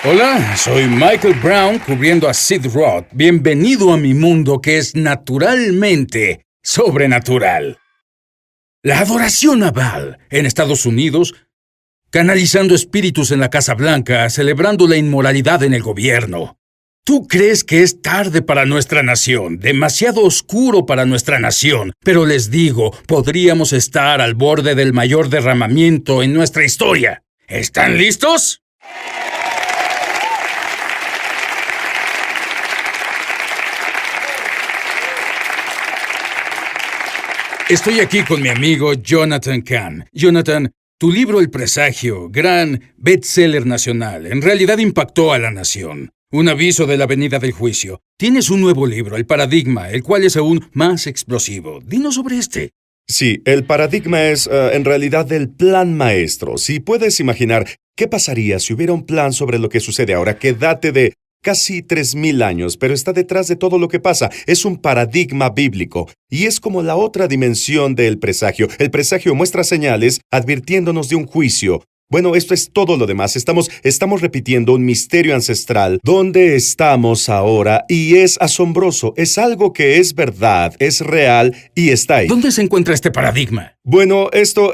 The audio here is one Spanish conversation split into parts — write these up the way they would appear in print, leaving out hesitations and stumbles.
Hola, soy Michael Brown cubriendo a Sid Roth. Bienvenido a mi mundo que es naturalmente sobrenatural. La adoración a Baal en Estados Unidos, canalizando espíritus en la Casa Blanca, celebrando la inmoralidad en el gobierno. ¿Tú crees que es tarde para nuestra nación, demasiado oscuro para nuestra nación? Pero les digo, podríamos estar al borde del mayor derramamiento en nuestra historia. ¿Están listos? Estoy aquí con mi amigo Jonathan Cahn. Jonathan, tu libro El Presagio, gran bestseller nacional, en realidad impactó a la nación. Un aviso de la venida del juicio. Tienes un nuevo libro, El Paradigma, el cual es aún más explosivo. Dinos sobre este. Sí, el paradigma es en realidad el plan maestro. Si puedes imaginar, ¿qué pasaría si hubiera un plan sobre lo que sucede ahora que date de casi 3,000 años, pero está detrás de todo lo que pasa? Es un paradigma bíblico y es como la otra dimensión del presagio. El presagio muestra señales advirtiéndonos de un juicio. Bueno, esto es todo lo demás. Estamos repitiendo un misterio ancestral. ¿Dónde estamos ahora? Y es asombroso. Es algo que es verdad, es real y está ahí. ¿Dónde se encuentra este paradigma? Bueno, esto,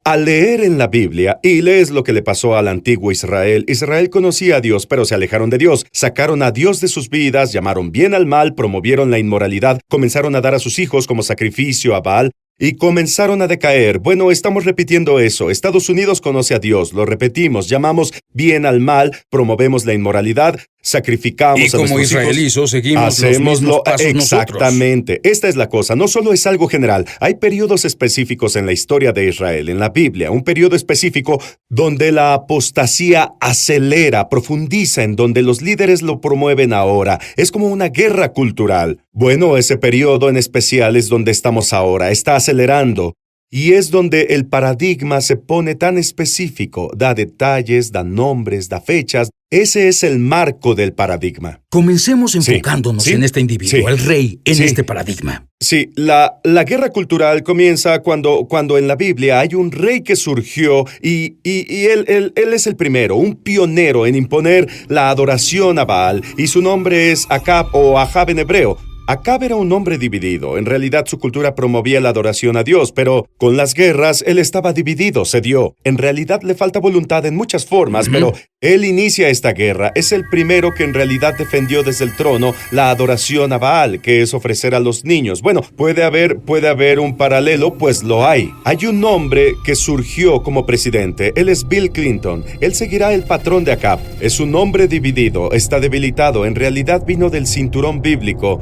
al leer en la Biblia, y lees lo que le pasó al antiguo Israel. Israel conocía a Dios, pero se alejaron de Dios. Sacaron a Dios de sus vidas, llamaron bien al mal, promovieron la inmoralidad, comenzaron a dar a sus hijos como sacrificio a Baal, y comenzaron a decaer. Bueno, estamos repitiendo eso. Estados Unidos conoce a Dios, lo repetimos, llamamos bien al mal, promovemos la inmoralidad, sacrificamos a nuestros hijos. Y como israelíes seguimos los mismos pasos exactamente. nosotros. Esta es la cosa. No solo es algo general. Hay periodos específicos en la historia de Israel, en la Biblia. Un periodo específico donde la apostasía acelera, profundiza, en donde los líderes lo promueven ahora. Es como una guerra cultural. Bueno, ese periodo en especial es donde estamos ahora. Está acelerando. Y es donde el paradigma se pone tan específico, da detalles, da nombres, da fechas. Ese es el marco del paradigma. Comencemos enfocándonos en este individuo, el rey, en este paradigma. Sí, la guerra cultural comienza cuando en la Biblia hay un rey que surgió y él es el primero, un pionero en imponer la adoración a Baal, y su nombre es Acab o Ahab en hebreo. Acab era un hombre dividido. En realidad su cultura promovía la adoración a Dios, pero con las guerras él estaba dividido, cedió. En realidad le falta voluntad en muchas formas, pero él inicia esta guerra. Es el primero que en realidad defendió desde el trono la adoración a Baal, que es ofrecer a los niños. Bueno, puede haber un paralelo, pues lo hay. Hay un hombre que surgió como presidente. Él es Bill Clinton. Él seguirá el patrón de Acab. Es un hombre dividido, está debilitado. En realidad vino del cinturón bíblico.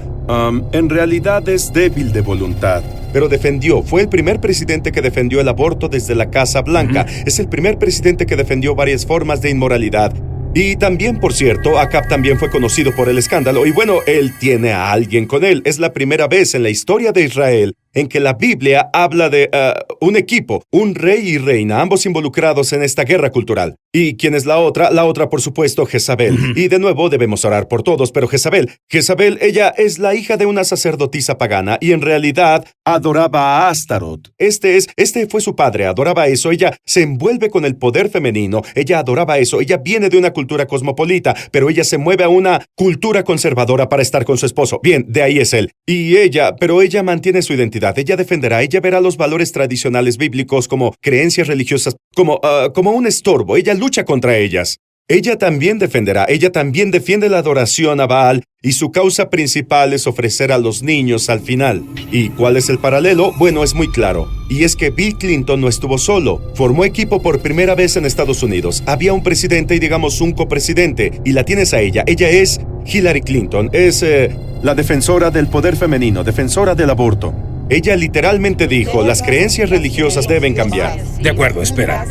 En realidad es débil de voluntad, pero defendió. Fue el primer presidente que defendió el aborto desde la Casa Blanca. Es el primer presidente que defendió varias formas de inmoralidad. Y también, por cierto, Acab también fue conocido por el escándalo. Y bueno, él tiene a alguien con él. Es la primera vez en la historia de Israel en que la Biblia habla de un equipo, un rey y reina, ambos involucrados en esta guerra cultural. ¿Y quién es la otra? La otra, por supuesto, Jezabel. Y de nuevo debemos orar por todos, pero Jezabel, ella es la hija de una sacerdotisa pagana y en realidad adoraba a Astaroth. Este fue su padre, adoraba eso. Ella se envuelve con el poder femenino, ella adoraba eso. Ella viene de una cultura cosmopolita, pero ella se mueve a una cultura conservadora para estar con su esposo. Bien, de ahí es él. Pero ella mantiene su identidad. Ella defenderá, ella verá los valores tradicionales bíblicos como creencias religiosas, como un estorbo. Ella lucha contra ellas. Ella también defenderá, ella también defiende la adoración a Baal y su causa principal es ofrecer a los niños al final. ¿Y cuál es el paralelo? Bueno, es muy claro. Y es que Bill Clinton no estuvo solo. Formó equipo por primera vez en Estados Unidos. Había un presidente y digamos un copresidente. Y la tienes a ella. Ella es Hillary Clinton. Es la defensora del poder femenino, defensora del aborto. Ella literalmente dijo, las creencias religiosas deben cambiar. De acuerdo, espera.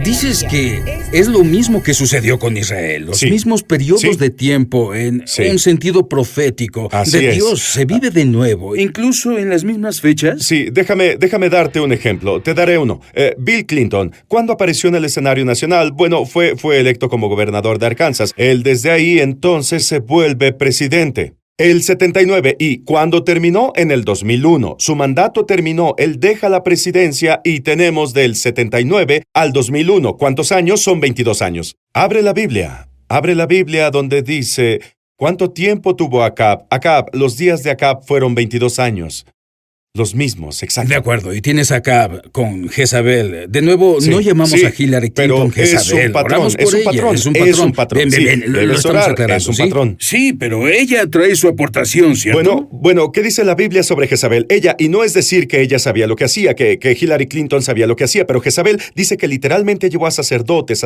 Dices que es lo mismo que sucedió con Israel, los mismos periodos de tiempo en un sentido profético. Así de es. Dios se vive de nuevo, incluso en las mismas fechas. Sí, déjame darte un ejemplo. Te daré uno. Bill Clinton, ¿cuándo apareció en el escenario nacional? Bueno, fue electo como gobernador de Arkansas. Él desde ahí entonces se vuelve presidente. El 79, y cuando terminó en el 2001, su mandato terminó, él deja la presidencia y tenemos del 79 al 2001. ¿Cuántos años? Son 22 años. Abre la Biblia. Abre la Biblia donde dice, ¿cuánto tiempo tuvo Acab? Los días de Acab fueron 22 años. Los mismos, exacto. De acuerdo, y tienes acá con Jezabel. De nuevo, Sí, no llamamos sí, a Hillary pero Clinton Jezabel. es un patrón, Oramos por es un ella. patrón, Es un es patrón. un patrón. Bien, Sí, bien, lo debes estamos orar, aclarando, es un ¿sí? patrón. Sí, pero ella trae su aportación, ¿cierto? Bueno, ¿qué dice la Biblia sobre Jezabel? Ella, y no es decir que ella sabía lo que hacía, que Hillary Clinton sabía lo que hacía, pero Jezabel dice que literalmente llevó a sacerdotes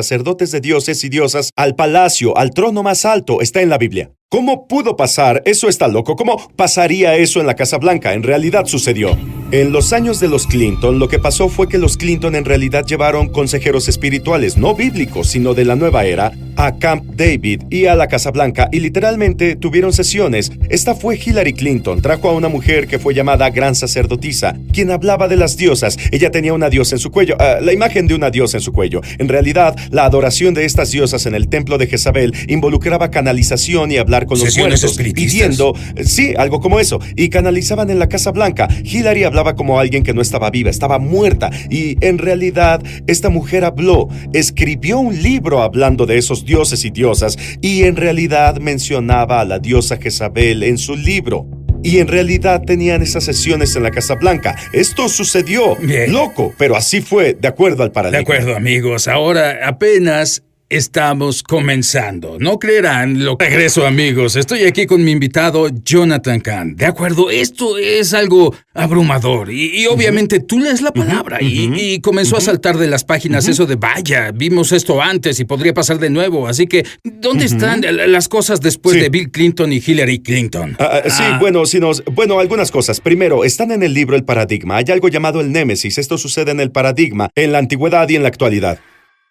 de dioses y diosas, al palacio, al trono más alto, está en la Biblia. ¿Cómo pudo pasar? Eso está loco. ¿Cómo pasaría eso en la Casa Blanca? En realidad sucedió. En los años de los Clinton, lo que pasó fue que los Clinton en realidad llevaron consejeros espirituales, no bíblicos, sino de la nueva era, a Camp David y a la Casa Blanca, y literalmente tuvieron sesiones. Esta fue Hillary Clinton. Trajo a una mujer que fue llamada Gran Sacerdotisa, quien hablaba de las diosas. Ella tenía una diosa en su cuello, la imagen de una diosa en su cuello. En realidad, la adoración de estas diosas en el templo de Jezabel involucraba canalización y hablar con los Sesiones muertos, espiritistas. pidiendo, sí, algo como eso, y canalizaban en la Casa Blanca. Hillary hablaba como alguien que no estaba viva, estaba muerta, y en realidad esta mujer habló, escribió un libro hablando de esos dioses y diosas, y en realidad mencionaba a la diosa Jezabel en su libro. Y en realidad tenían esas sesiones en la Casa Blanca. Esto sucedió. Bien. Loco, pero así fue, de acuerdo al De paradigma. acuerdo, amigos. Ahora apenas estamos comenzando. No creerán lo que regreso, amigos. Estoy aquí con mi invitado Jonathan Cahn. De acuerdo, esto es algo abrumador. Y obviamente tú lees la palabra y comenzó a saltar de las páginas eso de vaya, vimos esto antes y podría pasar de nuevo. Así que, ¿dónde están las cosas después Sí. de Bill Clinton y Hillary Clinton? Sí, bueno, algunas cosas. Primero, están en el libro El Paradigma. Hay algo llamado el Némesis. Esto sucede en el Paradigma, en la antigüedad y en la actualidad.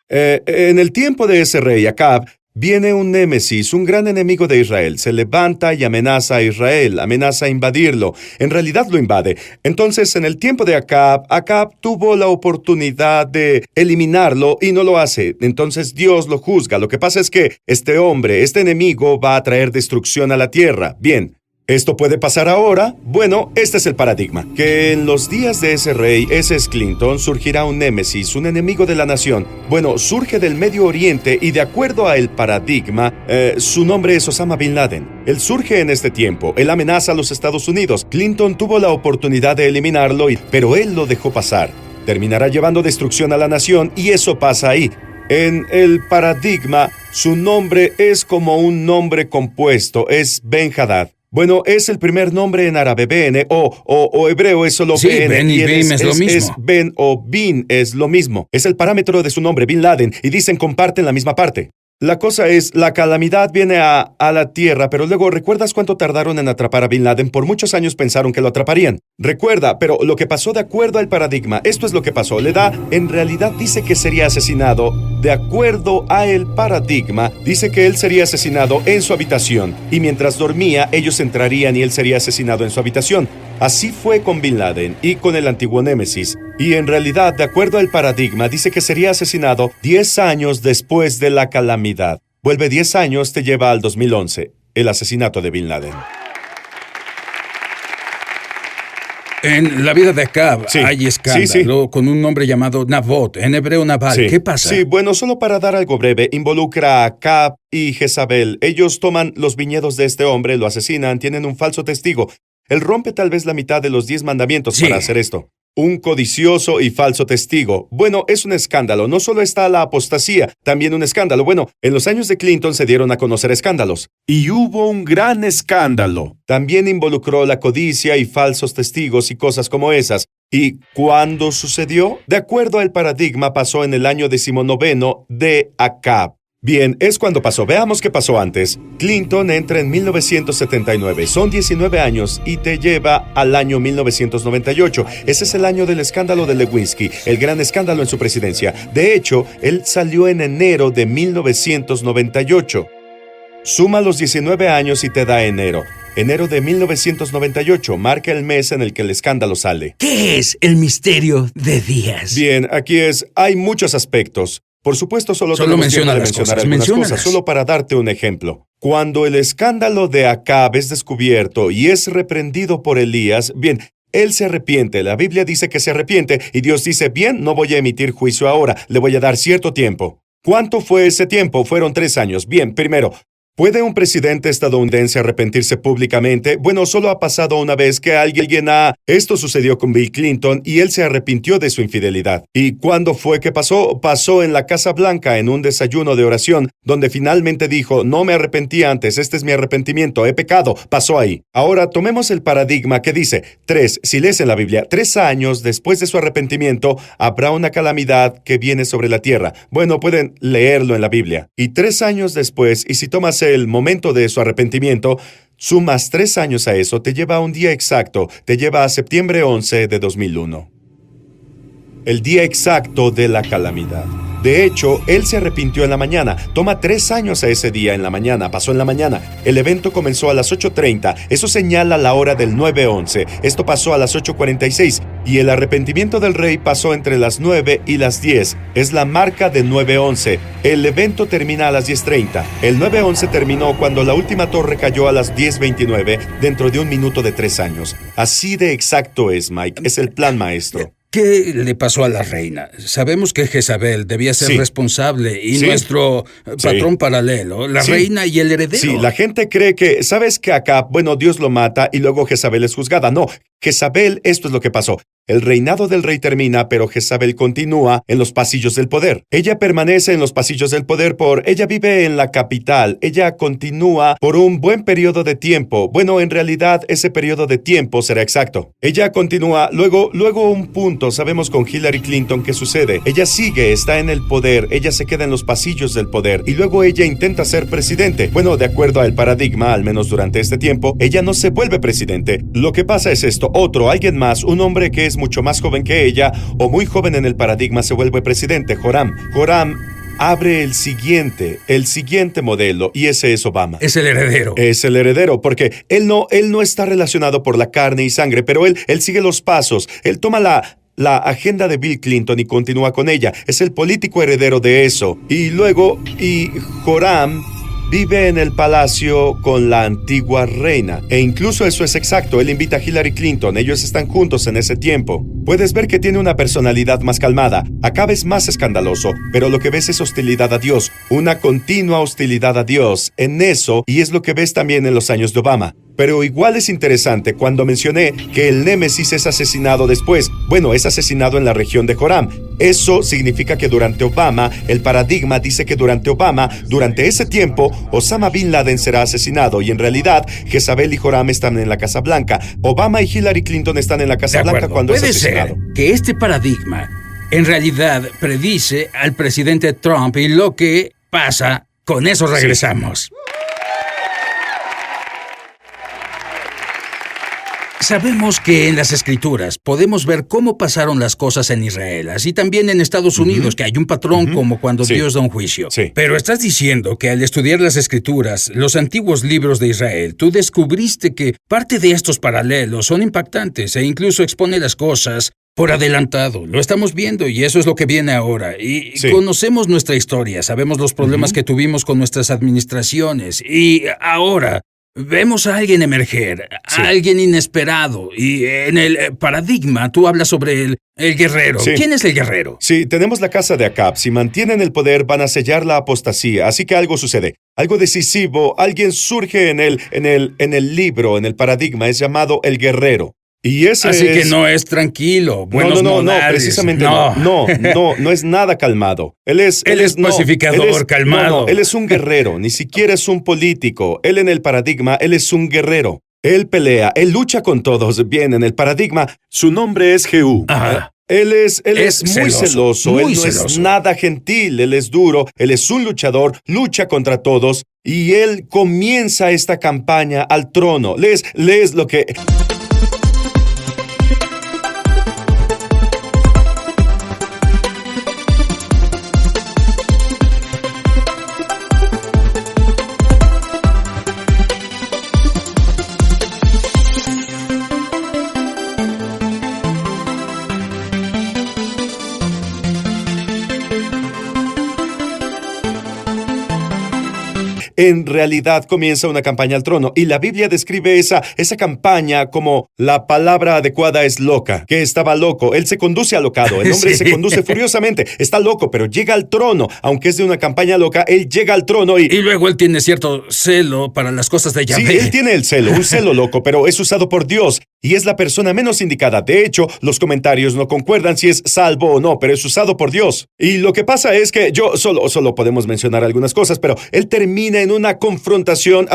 En el tiempo de ese rey, Acab, viene un Némesis, un gran enemigo de Israel. Se levanta y amenaza a Israel, amenaza a invadirlo. En realidad lo invade. Entonces, en el tiempo de Acab tuvo la oportunidad de eliminarlo y no lo hace. Entonces Dios lo juzga. Lo que pasa es que este hombre, este enemigo, va a traer destrucción a la tierra. Bien. ¿Esto puede pasar ahora? Bueno, este es el paradigma. Que en los días de ese rey, ese es Clinton, surgirá un némesis, un enemigo de la nación. Bueno, surge del Medio Oriente y de acuerdo a el paradigma, su nombre es Osama Bin Laden. Él surge en este tiempo, él amenaza a los Estados Unidos. Clinton tuvo la oportunidad de eliminarlo, pero él lo dejó pasar. Terminará llevando destrucción a la nación y eso pasa ahí. En el paradigma, su nombre es como un nombre compuesto, es Ben-Hadad. Bueno, es el primer nombre en árabe, Ben, o hebreo es solo Sí, Ben. Ben y Bim es lo mismo. Es Ben o Bin es lo mismo. Es el parámetro de su nombre, Bin Laden, y dicen comparten la misma parte. La cosa es, la calamidad viene a la tierra, pero luego, ¿recuerdas cuánto tardaron en atrapar a Bin Laden? Por muchos años pensaron que lo atraparían. Recuerda, pero lo que pasó de acuerdo al paradigma, esto es lo que pasó. En realidad dice que sería asesinado. De acuerdo a el paradigma, dice que él sería asesinado en su habitación. Y mientras dormía, ellos entrarían y él sería asesinado en su habitación. Así fue con Bin Laden y con el antiguo Némesis. Y en realidad, de acuerdo al paradigma, dice que sería asesinado 10 años después de la calamidad. Vuelve 10 años, te lleva al 2011, el asesinato de Bin Laden. En la vida de Acab Sí. hay escándalo con un nombre llamado Nabot, en hebreo Nabal. Sí. ¿Qué pasa? Sí, bueno, solo para dar algo breve, involucra a Acab y Jezabel. Ellos toman los viñedos de este hombre, lo asesinan, tienen un falso testigo. Él rompe tal vez la mitad de los 10 mandamientos Sí. para hacer esto. Un codicioso y falso testigo. Bueno, es un escándalo. No solo está la apostasía, también un escándalo. Bueno, en los años de Clinton se dieron a conocer escándalos. Y hubo un gran escándalo. También involucró la codicia y falsos testigos y cosas como esas. ¿Y cuándo sucedió? De acuerdo al paradigma, pasó en el año 19 de Acab. Bien, es cuando pasó. Veamos qué pasó antes. Clinton entra en 1979. Son 19 años y te lleva al año 1998. Ese es el año del escándalo de Lewinsky, el gran escándalo en su presidencia. De hecho, él salió en enero de 1998. Suma los 19 años y te da enero. Enero de 1998 marca el mes en el que el escándalo sale. ¿Qué es el misterio de Díaz? Bien, hay muchos aspectos. Por supuesto, solo tenemos tiempo de mencionar algunas cosas, solo para darte un ejemplo. Cuando el escándalo de Acab es descubierto y es reprendido por Elías, bien, él se arrepiente. La Biblia dice que se arrepiente y Dios dice, bien, no voy a emitir juicio ahora, le voy a dar cierto tiempo. ¿Cuánto fue ese tiempo? Fueron 3 años. Bien, primero, ¿puede un presidente estadounidense arrepentirse públicamente? Bueno, solo ha pasado una vez que alguien ha... Esto sucedió con Bill Clinton y él se arrepintió de su infidelidad. ¿Y cuándo fue que pasó? Pasó en la Casa Blanca en un desayuno de oración, donde finalmente dijo, no me arrepentí antes, este es mi arrepentimiento, he pecado. Pasó ahí. Ahora, tomemos el paradigma que dice, si lees en la Biblia, 3 años después de su arrepentimiento, habrá una calamidad que viene sobre la tierra. Bueno, pueden leerlo en la Biblia. Y 3 años después, y si tomas el momento de su arrepentimiento, sumas 3 años a eso, te lleva a un día exacto, te lleva a septiembre 11 de 2001. El día exacto de la calamidad. De hecho, él se arrepintió en la mañana. Toma 3 años a ese día en la mañana. Pasó en la mañana. El evento comenzó a las 8:30. Eso señala la hora del 9/11. Esto pasó a las 8:46. Y el arrepentimiento del rey pasó entre las 9 y las 10. Es la marca de 9/11. El evento termina a las 10:30. El 9/11 terminó cuando la última torre cayó a las 10:29, dentro de un minuto de 3 años. Así de exacto es, Mike. Es el plan maestro. ¿Qué le pasó a la reina? Sabemos que Jezabel debía ser responsable y nuestro patrón paralelo, la reina y el heredero. Sí, la gente cree que, ¿sabes que Acab, Dios lo mata y luego Jezabel es juzgada? No, Jezabel, esto es lo que pasó. El reinado del rey termina, pero Jezabel continúa en los pasillos del poder. Ella permanece en los pasillos del poder ella vive en la capital. Ella continúa por un buen periodo de tiempo. Bueno, en realidad, ese periodo de tiempo será exacto. Ella continúa, luego un punto, sabemos con Hillary Clinton qué sucede. Ella sigue, está en el poder, ella se queda en los pasillos del poder, y luego ella intenta ser presidente. Bueno, de acuerdo al paradigma, al menos durante este tiempo, ella no se vuelve presidente. Lo que pasa es esto, alguien más, un hombre que es mucho más joven que ella, o muy joven en el paradigma, se vuelve presidente, Joram. Joram abre el siguiente modelo, y ese es Obama. Es el heredero. Es el heredero, porque él no está relacionado por la carne y sangre, pero él sigue los pasos. Él toma la agenda de Bill Clinton y continúa con ella. Es el político heredero de eso. Y Joram vive en el palacio con la antigua reina. E incluso eso es exacto. Él invita a Hillary Clinton. Ellos están juntos en ese tiempo. Puedes ver que tiene una personalidad más calmada. Acab es más escandaloso, pero lo que ves es hostilidad a Dios. Una continua hostilidad a Dios en eso, y es lo que ves también en los años de Obama. Pero igual es interesante cuando mencioné que el Némesis es asesinado después. Bueno, es asesinado en la región de Joram. Eso significa que durante Obama, el paradigma dice que durante ese tiempo, Osama Bin Laden será asesinado, y en realidad, Jezabel y Joram están en la Casa Blanca. Obama y Hillary Clinton están en la Casa Blanca cuando es asesinado. Puede ser que este paradigma en realidad predice al presidente Trump, y lo que pasa, con eso regresamos. Sabemos que en las Escrituras podemos ver cómo pasaron las cosas en Israel, así también en Estados Unidos, que hay un patrón como cuando Dios da un juicio. Pero estás diciendo que al estudiar las Escrituras, los antiguos libros de Israel, tú descubriste que parte de estos paralelos son impactantes e incluso expone las cosas por adelantado. Lo estamos viendo y eso es lo que viene ahora. Y conocemos nuestra historia, sabemos los problemas que tuvimos con nuestras administraciones, y ahora vemos a alguien emerger, a alguien inesperado, y en el paradigma tú hablas sobre el guerrero. ¿Quién es el guerrero? Sí, tenemos la casa de Acab. Si mantienen el poder, van a sellar la apostasía. Así que algo sucede. Algo decisivo, alguien surge en el libro, en el paradigma, es llamado el guerrero. Y ese Así que no es tranquilo, buenos modales. No, precisamente no es nada calmado. Él es pacificador, calmado. No, él es un guerrero, ni siquiera es un político. Él en el paradigma, él es un guerrero. Él pelea, él lucha con todos. Bien, en el paradigma, su nombre es Jehú. Ajá. Él es muy celoso, él no es nada gentil, él es duro, él es un luchador, lucha contra todos, y él comienza esta campaña al trono. Lees lo que... en realidad comienza una campaña al trono. Y la Biblia describe esa campaña como la palabra adecuada es loca, que estaba loco. Él se conduce alocado. El hombre Sí. se conduce furiosamente. Está loco, pero llega al trono. Aunque es de una campaña loca, él llega al trono Y luego él tiene cierto celo para las cosas de Sí, Yahvé. él tiene el celo, un celo loco, pero es usado por Dios y es la persona menos indicada. De hecho, los comentarios no concuerdan si es salvo o no, pero es usado por Dios. Y lo que pasa es que solo podemos mencionar algunas cosas, pero él termina en una confrontación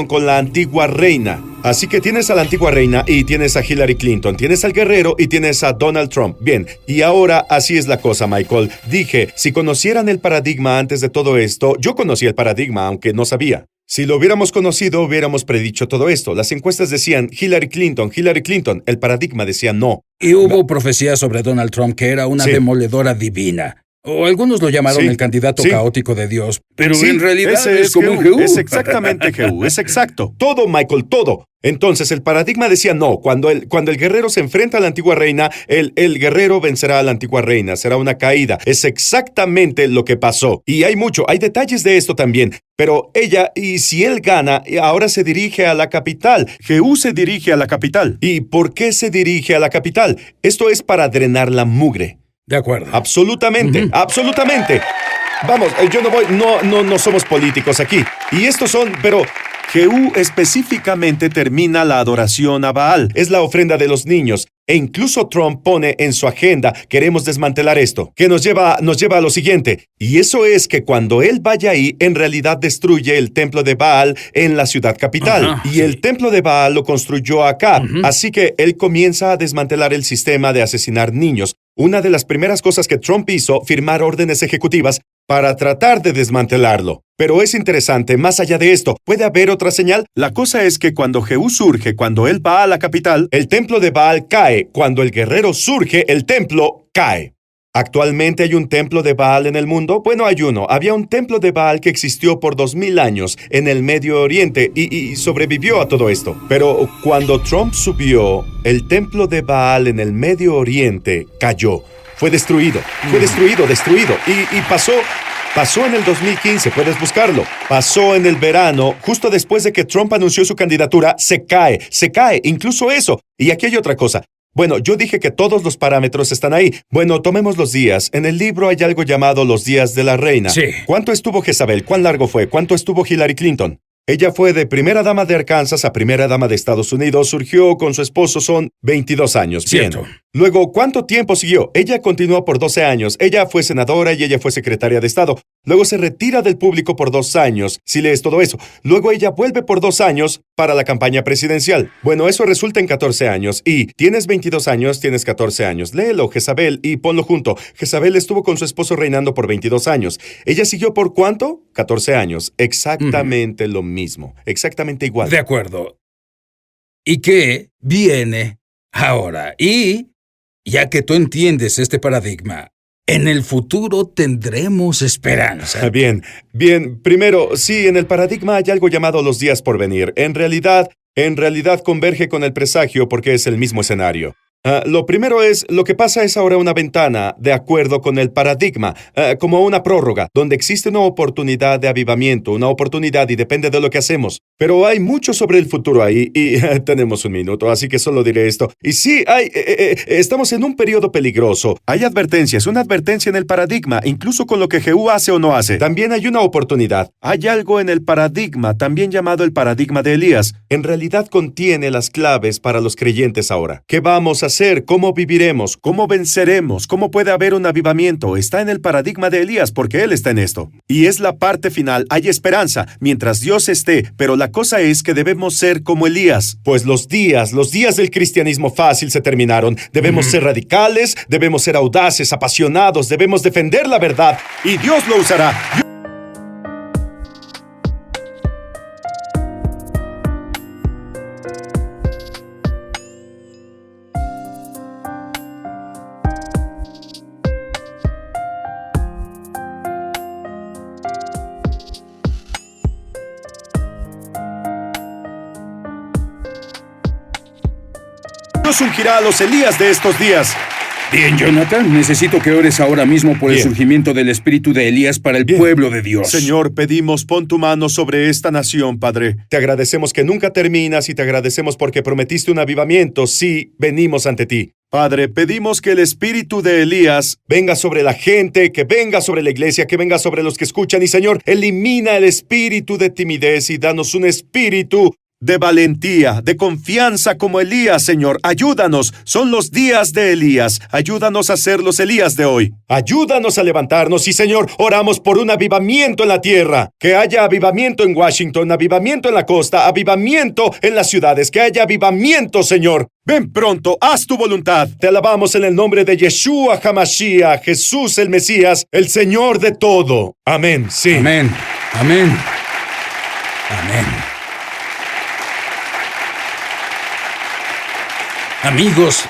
con la antigua reina. Así que tienes a la antigua reina y tienes a Hillary Clinton, tienes al guerrero y tienes a Donald Trump. Bien, y ahora así es la cosa, Michael. Dije, si conocieran el paradigma antes de todo esto, yo conocí el paradigma, aunque no sabía. Si lo hubiéramos conocido, hubiéramos predicho todo esto. Las encuestas decían Hillary Clinton, Hillary Clinton. El paradigma decía no. Y hubo profecías sobre Donald Trump que era una Sí. demoledora divina. O algunos lo llamaron Sí. el candidato Sí. caótico de Dios. Pero Sí, en realidad ese es como un Jehú. Jehú. Es exactamente Jehú, es exacto. Todo, Michael, todo. Entonces el paradigma decía no. Cuando el guerrero se enfrenta a la antigua reina, el guerrero vencerá a la antigua reina. Será una caída. Es exactamente lo que pasó. Y hay detalles de esto también. Pero ella, y si él gana, ahora se dirige a la capital. Jehú se dirige a la capital. ¿Y por qué se dirige a la capital? Esto es para drenar la mugre. De acuerdo. Absolutamente, absolutamente. Vamos, yo no voy, no somos políticos aquí. Y estos son, pero Jehú específicamente termina la adoración a Baal. Es la ofrenda de los niños. E incluso Trump pone en su agenda, queremos desmantelar esto, que nos lleva a lo siguiente. Y eso es que cuando él vaya ahí, en realidad destruye el templo de Baal en la ciudad capital. Ajá, y sí. el templo de Baal lo construyó acá. Así que él comienza a desmantelar el sistema de asesinar niños. Una de las primeras cosas que Trump hizo, firmar órdenes ejecutivas para tratar de desmantelarlo. Pero es interesante, más allá de esto, ¿puede haber otra señal? La cosa es que cuando Jehú surge, cuando él va a la capital, el templo de Baal cae. Cuando el guerrero surge, el templo cae. ¿Actualmente hay un templo de Baal en el mundo? Bueno, hay uno. Había un templo de Baal que existió por 2000 años en el Medio Oriente y sobrevivió a todo esto. Pero cuando Trump subió, el templo de Baal en el Medio Oriente cayó. Fue destruido. Y pasó en el 2015, puedes buscarlo. Pasó en el verano, justo después de que Trump anunció su candidatura, se cae, incluso eso. Y aquí hay otra cosa. Bueno, yo dije que todos los parámetros están ahí. Bueno, tomemos los días. En el libro hay algo llamado los días de la reina. Sí. ¿Cuánto estuvo Jezabel? ¿Cuán largo fue? ¿Cuánto estuvo Hillary Clinton? Ella fue de primera dama de Arkansas a primera dama de Estados Unidos. Surgió con su esposo, son 22 años. Bien. Cierto. Luego, ¿cuánto tiempo siguió? Ella continuó por 12 años. Ella fue senadora y ella fue secretaria de Estado. Luego se retira del público por 2 años, si lees todo eso. Luego ella vuelve por 2 años para la campaña presidencial. Bueno, eso resulta en 14 años. Y tienes 22 años, tienes 14 años. Léelo, Jezabel, y ponlo junto. Jezabel estuvo con su esposo reinando por 22 años. ¿Ella siguió por cuánto? 14 años. Exactamente lo mismo. Exactamente igual. De acuerdo. ¿Y qué viene ahora? Y, ya que tú entiendes este paradigma, en el futuro tendremos esperanza. Bien. Primero, sí, en el paradigma hay algo llamado los días por venir. En realidad converge con el presagio porque es el mismo escenario. Lo primero es, lo que pasa es ahora una ventana de acuerdo con el paradigma, como una prórroga, donde existe una oportunidad de avivamiento, una oportunidad y depende de lo que hacemos. Pero hay mucho sobre el futuro ahí y tenemos un minuto, así que solo diré esto. Y sí, estamos en un periodo peligroso. Hay advertencias, una advertencia en el paradigma, incluso con lo que Jehú hace o no hace. También hay una oportunidad. Hay algo en el paradigma, también llamado el paradigma de Elías. En realidad contiene las claves para los creyentes ahora. ¿Qué vamos a hacer? ¿Cómo viviremos? ¿Cómo venceremos? ¿Cómo puede haber un avivamiento? Está en el paradigma de Elías porque él está en esto. Y es la parte final. Hay esperanza mientras Dios esté, pero la cosa es que debemos ser como Elías. Pues los días del cristianismo fácil se terminaron. Debemos ser radicales, debemos ser audaces, apasionados, debemos defender la verdad y Dios lo usará. Dios ungirá a los Elías de estos días. Bien, Jonathan, necesito que ores ahora mismo por el Bien. surgimiento del espíritu de Elías para el Bien. pueblo de Dios. Señor, pedimos, pon tu mano sobre esta nación, Padre. Te agradecemos que nunca terminas y te agradecemos porque prometiste un avivamiento. Sí, venimos ante ti. Padre, pedimos que el espíritu de Elías Venga sobre la gente, que venga sobre la iglesia, que venga sobre los que escuchan. Y Señor, elimina el espíritu de timidez y danos un espíritu de valentía, de confianza como Elías, Señor. Ayúdanos, son los días de Elías. Ayúdanos a ser los Elías de hoy. Ayúdanos a levantarnos y, Señor, oramos por un avivamiento en la tierra. Que haya avivamiento en Washington, avivamiento en la costa, avivamiento en las ciudades. Que haya avivamiento, Señor. Ven pronto, haz tu voluntad. Te alabamos en el nombre de Yeshua HaMashiach, Jesús el Mesías, el Señor de todo. Amén. Sí. Amén. Amén. Amén. Amigos,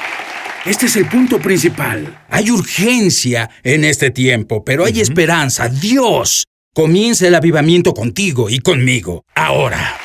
este es el punto principal. Hay urgencia en este tiempo, pero hay esperanza. Dios comienza el avivamiento contigo y conmigo. Ahora.